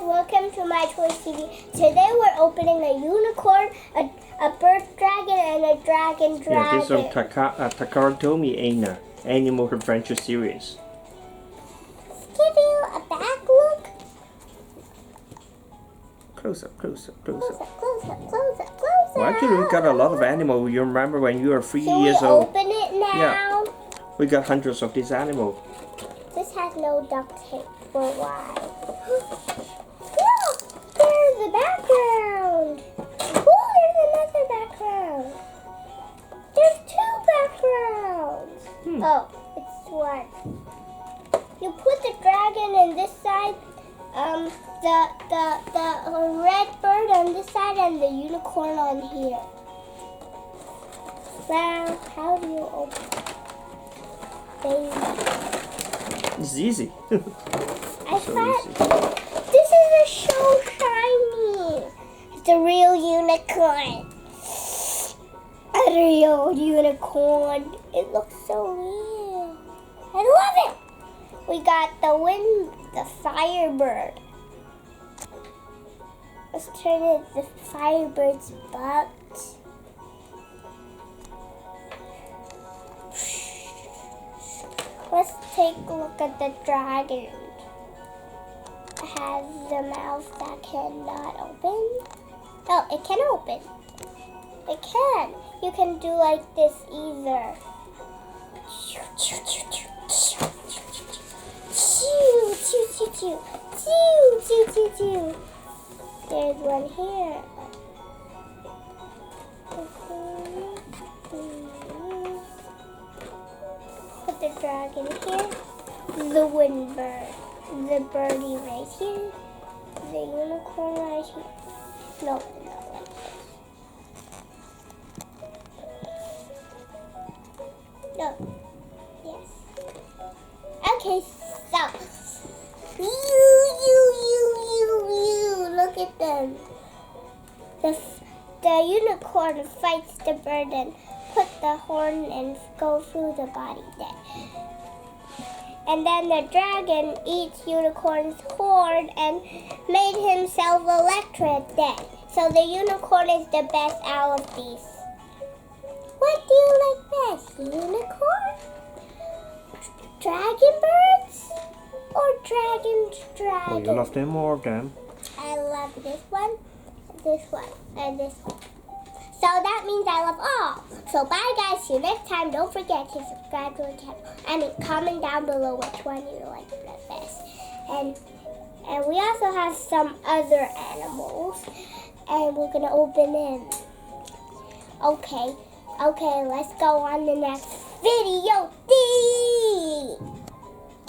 welcome to myToyS TV. Today we're opening a unicorn, a bird dragon, and a dragon. Yeah, this is Takara Tomy Ania Animal Adventure Series. Give you a back look. Close up. Close up. Well, actually, we got a lot of animals. You remember when you were 3 years Can we old? open it now? Yeah. We got hundreds of these animals. This has no duct tape for a while. Look! There's a background! Oh, there's another background! There's two backgrounds! Oh, it's one. You put the dragon on this side, the red bird on this side, and the unicorn on here. Now, how do you open it? Baby. It's easy. I thought this is so shiny. It's a real unicorn. A real unicorn. It looks so real. I love it. We got the firebird. Let's turn it the firebird's butt. Let's take a look at the dragon. It has the mouth that cannot open. Oh, it can open. It can. You can do like this either. There's one here. Put the dragon here. The wind bird. The birdie right here. The unicorn right here. No, not like this. No. Yes. Okay, so you look at them. The unicorn fights the bird and put the horn and go through the body then. And then the dragon eats unicorn's horn and made himself electric then. So the unicorn is the best out of these. What do you like best? Unicorn? Dragon birds? Or dragon? Oh, you love them or them? I love this one, and this one. So that means I love all. So bye guys, see you next time. Don't forget to subscribe to the channel. And comment down below which one you like the best. And we also have some other animals. And we're going to open them. Okay, let's go on the next video.